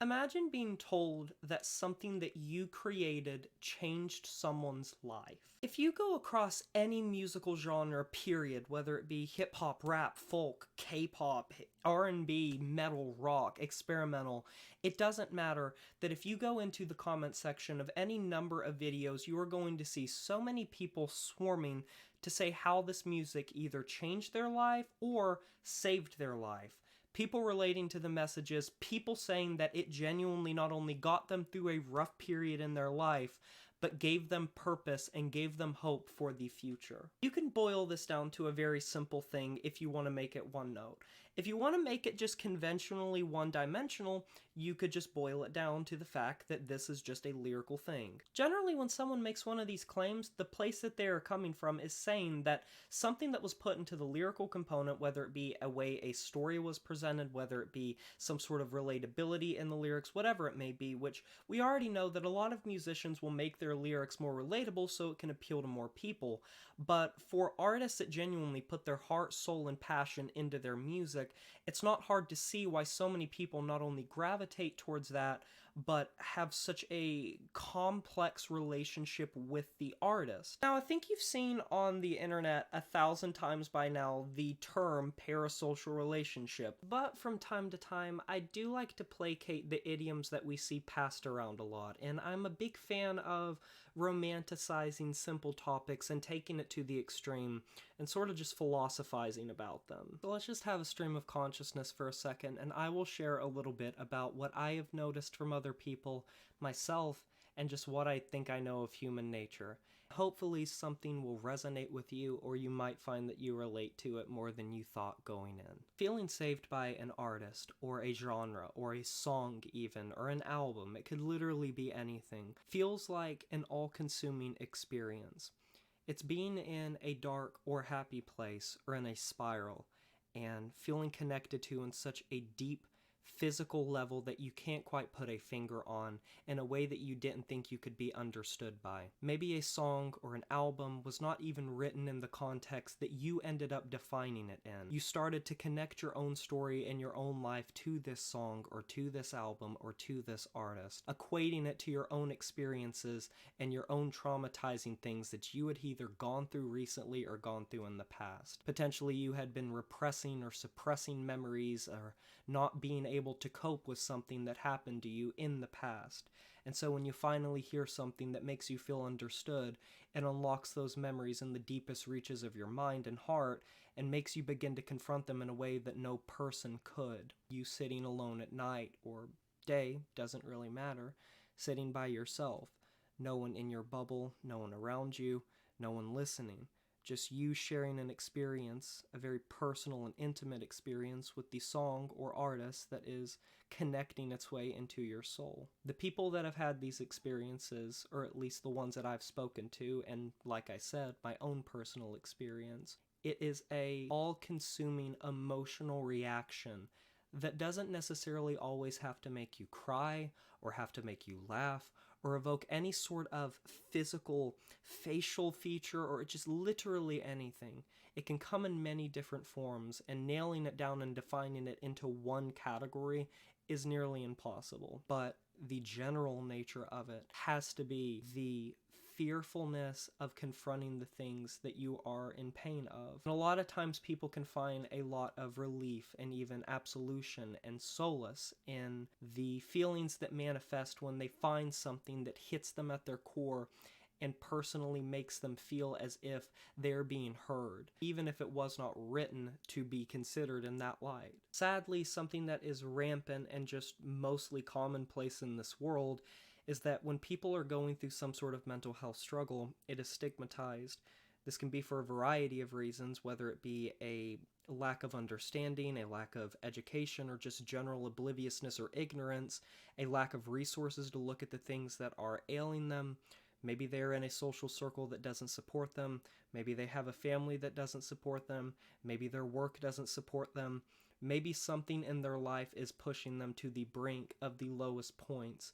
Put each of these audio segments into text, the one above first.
Imagine being told that something that you created changed someone's life. If you go across any musical genre, period, whether it be hip hop, rap, folk, K-pop, R&B, metal, rock, experimental, it doesn't matter that if you go into the comment section of any number of videos, you are going to see so many people swarming to say how this music either changed their life or saved their life. People relating to the messages, people saying that it genuinely not only got them through a rough period in their life, but gave them purpose and gave them hope for the future. You can boil this down to a very simple thing if you want to make it one note. If you want to make it just conventionally one-dimensional, you could just boil it down to the fact that this is just a lyrical thing. Generally, when someone makes one of these claims, the place that they are coming from is saying that something that was put into the lyrical component, whether it be a way a story was presented, whether it be some sort of relatability in the lyrics, whatever it may be, which we already know that a lot of musicians will make their lyrics more relatable so it can appeal to more people. But for artists that genuinely put their heart, soul, and passion into their music, it's not hard to see why so many people not only gravitate towards that, but have such a complex relationship with the artist. Now, I think you've seen on the internet 1,000 times by now the term parasocial relationship, but from time to time, I do like to placate the idioms that we see passed around a lot, and I'm a big fan of romanticizing simple topics and taking it to the extreme and sort of just philosophizing about them. So let's just have a stream of consciousness for a second, and I will share a little bit about what I have noticed from other people, myself, and just what I think I know of human nature. Hopefully something will resonate with you, or you might find that you relate to it more than you thought going in. Feeling saved by an artist, or a genre, or a song even, or an album, it could literally be anything, feels like an all-consuming experience. It's being in a dark or happy place, or in a spiral, and feeling connected to in such a deep, physical level that you can't quite put a finger on in a way that you didn't think you could be understood by. Maybe a song or an album was not even written in the context that you ended up defining it in. You started to connect your own story and your own life to this song or to this album or to this artist, equating it to your own experiences and your own traumatizing things that you had either gone through recently or gone through in the past. Potentially you had been repressing or suppressing memories or not being able to cope with something that happened to you in the past. And so when you finally hear something that makes you feel understood, it unlocks those memories in the deepest reaches of your mind and heart and makes you begin to confront them in a way that no person could. You sitting alone at night or day, doesn't really matter, sitting by yourself. No one in your bubble, no one around you, no one listening. Just you sharing an experience, a very personal and intimate experience with the song or artist that is connecting its way into your soul. The people that have had these experiences, or at least the ones that I've spoken to, and like I said, my own personal experience, it is a all-consuming emotional reaction that doesn't necessarily always have to make you cry or have to make you laugh or evoke any sort of physical facial feature or just literally anything. It can come in many different forms, and nailing it down and defining it into one category is nearly impossible. But the general nature of it has to be the fearfulness of confronting the things that you are in pain of. And a lot of times people can find a lot of relief and even absolution and solace in the feelings that manifest when they find something that hits them at their core and personally makes them feel as if they're being heard, even if it was not written to be considered in that light. Sadly, something that is rampant and just mostly commonplace in this world is that when people are going through some sort of mental health struggle, it is stigmatized. This can be for a variety of reasons, whether it be a lack of understanding, a lack of education, or just general obliviousness or ignorance, a lack of resources to look at the things that are ailing them. Maybe they're in a social circle that doesn't support them. Maybe they have a family that doesn't support them. Maybe their work doesn't support them. Maybe something in their life is pushing them to the brink of the lowest points.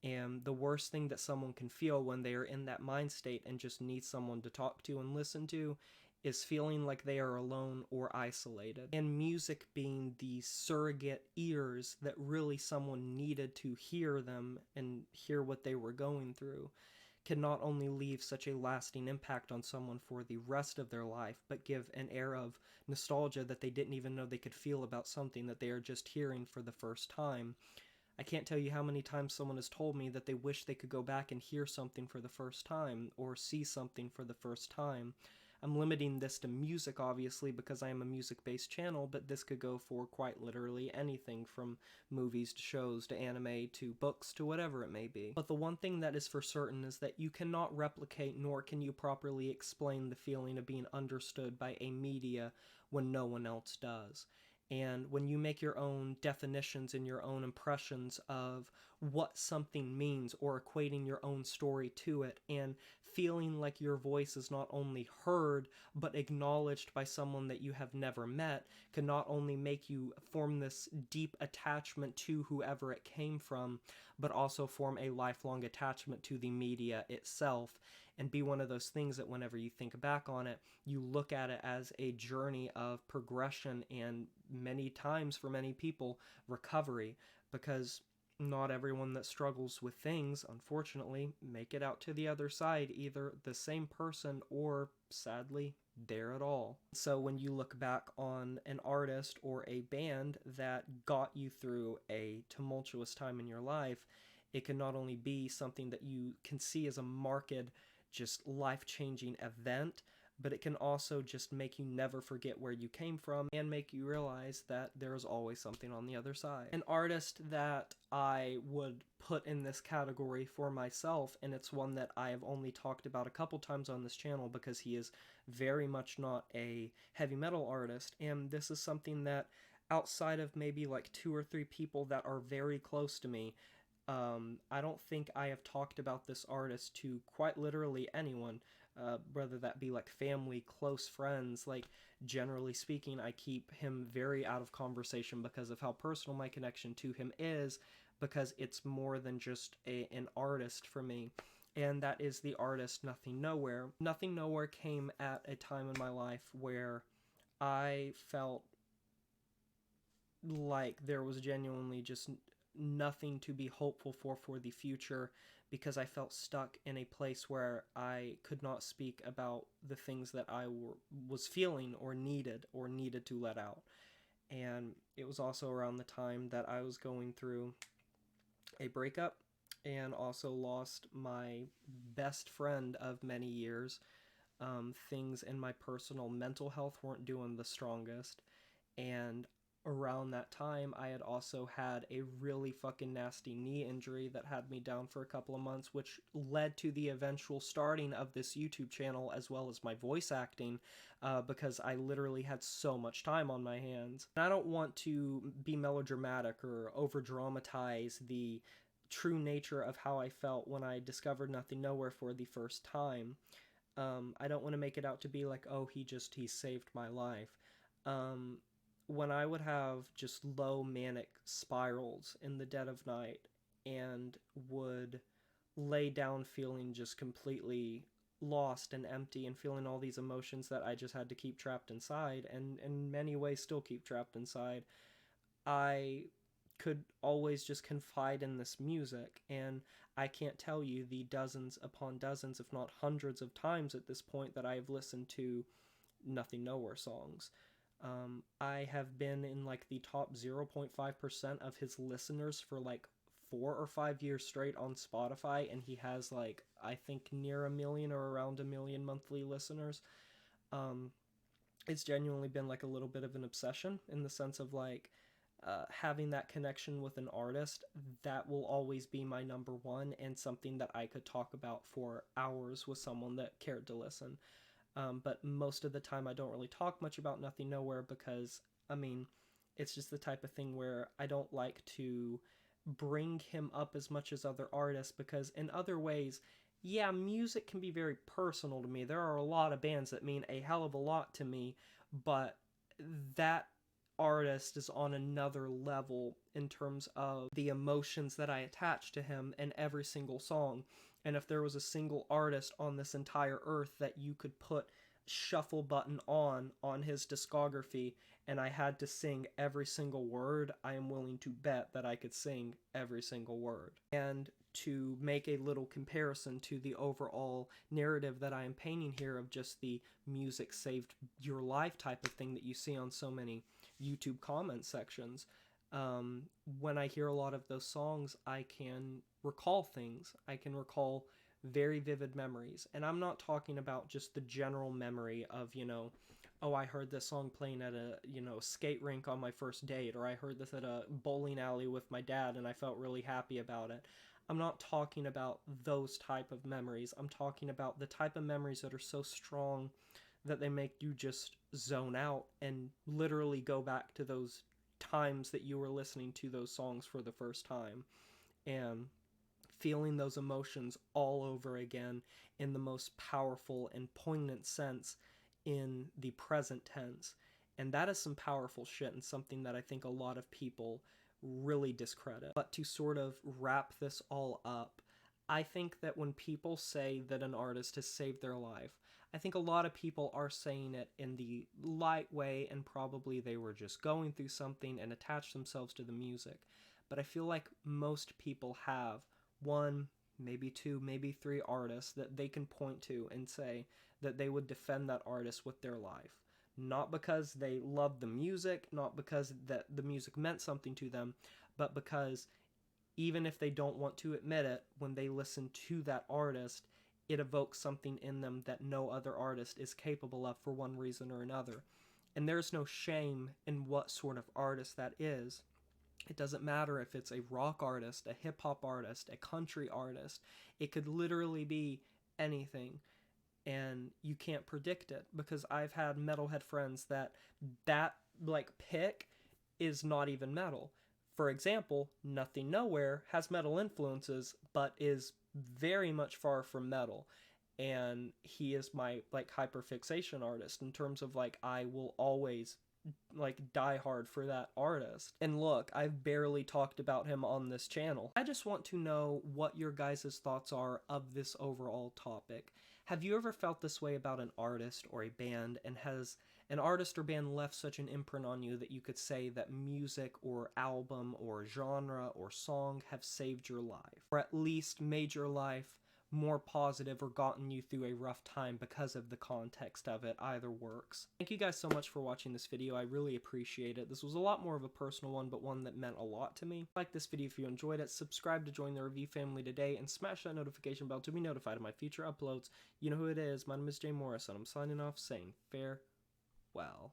And the worst thing that someone can feel when they are in that mind state and just need someone to talk to and listen to is feeling like they are alone or isolated. And music being the surrogate ears that really someone needed to hear them and hear what they were going through, can not only leave such a lasting impact on someone for the rest of their life, but give an air of nostalgia that they didn't even know they could feel about something that they are just hearing for the first time. I can't tell you how many times someone has told me that they wish they could go back and hear something for the first time, or see something for the first time. I'm limiting this to music, obviously, because I am a music-based channel, but this could go for quite literally anything from movies to shows to anime to books to whatever it may be. But the one thing that is for certain is that you cannot replicate nor can you properly explain the feeling of being understood by a media when no one else does. And when you make your own definitions and your own impressions of what something means, or equating your own story to it, and feeling like your voice is not only heard but acknowledged by someone that you have never met, can not only make you form this deep attachment to whoever it came from, but also form a lifelong attachment to the media itself, and be one of those things that whenever you think back on it, you look at it as a journey of progression and, many times for many people, recovery, because not everyone that struggles with things, unfortunately, make it out to the other side either the same person or, sadly, there at all. So when you look back on an artist or a band that got you through a tumultuous time in your life, it can not only be something that you can see as a marked, just life-changing event, but it can also just make you never forget where you came from and make you realize that there is always something on the other side. An artist that I would put in this category for myself, and it's one that I have only talked about a couple times on this channel because he is very much not a heavy metal artist, and this is something that outside of maybe like 2 or 3 people that are very close to me, I don't think I have talked about this artist to quite literally anyone, whether that be like family, close friends. Like, generally speaking, I keep him very out of conversation because of how personal my connection to him is, because it's more than just an artist for me. And that is the artist Nothing Nowhere. Nothing Nowhere came at a time in my life where I felt like there was genuinely just nothing to be hopeful for the future, because I felt stuck in a place where I could not speak about the things that I was feeling or needed to let out. And it was also around the time that I was going through a breakup and also lost my best friend of many years. Things in my personal mental health weren't doing the strongest, and around that time, I had also had a really fucking nasty knee injury that had me down for a couple of months, which led to the eventual starting of this YouTube channel as well as my voice acting, because I literally had so much time on my hands. And I don't want to be melodramatic or over-dramatize the true nature of how I felt when I discovered Nothing Nowhere for the first time. I don't want to make it out to be like, oh, he saved my life. When I would have just low manic spirals in the dead of night and would lay down feeling just completely lost and empty and feeling all these emotions that I just had to keep trapped inside, and in many ways still keep trapped inside, I could always just confide in this music. And I can't tell you the dozens upon dozens, if not hundreds of times at this point that I've listened to Nothing Nowhere songs. I have been in like the top 0.5% of his listeners for like 4 or 5 years straight on Spotify, and he has like, I think, near 1 million or around 1 million monthly listeners. It's genuinely been like a little bit of an obsession, in the sense of like, having that connection with an artist that will always be my number one, and something that I could talk about for hours with someone that cared to listen. But most of the time I don't really talk much about Nothing Nowhere because, I mean, it's just the type of thing where I don't like to bring him up as much as other artists, because in other ways, yeah, music can be very personal to me. There are a lot of bands that mean a hell of a lot to me, but that artist is on another level in terms of the emotions that I attach to him in every single song. And if there was a single artist on this entire earth that you could put shuffle button on his discography and I had to sing every single word, I am willing to bet that I could sing every single word. And to make a little comparison to the overall narrative that I am painting here of just the music saved your life type of thing that you see on so many YouTube comment sections, when I hear a lot of those songs, I can recall things. I can recall very vivid memories. And I'm not talking about just the general memory of, oh, I heard this song playing at a, skate rink on my first date, or I heard this at a bowling alley with my dad and I felt really happy about it. I'm not talking about those type of memories. I'm talking about the type of memories that are so strong that they make you just zone out and literally go back to those times that you were listening to those songs for the first time and feeling those emotions all over again in the most powerful and poignant sense in the present tense. And that is some powerful shit and something that I think a lot of people really discredit. But to sort of wrap this all up, I think that when people say that an artist has saved their life, I think a lot of people are saying it in the light way and probably they were just going through something and attached themselves to the music. But I feel like most people have one, maybe two, maybe three artists that they can point to and say that they would defend that artist with their life. Not because they love the music, not because that the music meant something to them, but because even if they don't want to admit it, when they listen to that artist, it evokes something in them that no other artist is capable of for one reason or another. And there's no shame in what sort of artist that is. It doesn't matter if it's a rock artist, a hip-hop artist, a country artist. It could literally be anything, and you can't predict it, because I've had metalhead friends that pick is not even metal. For example, Nothing Nowhere has metal influences, but is very much far from metal. And he is my hyperfixation artist in terms of I will always die hard for that artist. And look, I've barely talked about him on this channel. I just want to know what your guys' thoughts are of this overall topic. Have you ever felt this way about an artist or a band, and has an artist or band left such an imprint on you that you could say that music or album or genre or song have saved your life, or at least made your life more positive or gotten you through a rough time because of the context of it? Either works. Thank you guys so much for watching this video. I really appreciate it. This was a lot more of a personal one, but one that meant a lot to me. Like this video if you enjoyed it, subscribe to join the review family today, and smash that notification bell to be notified of my future uploads. You know who it is. My name is Jay Morris, and I'm signing off saying farewell.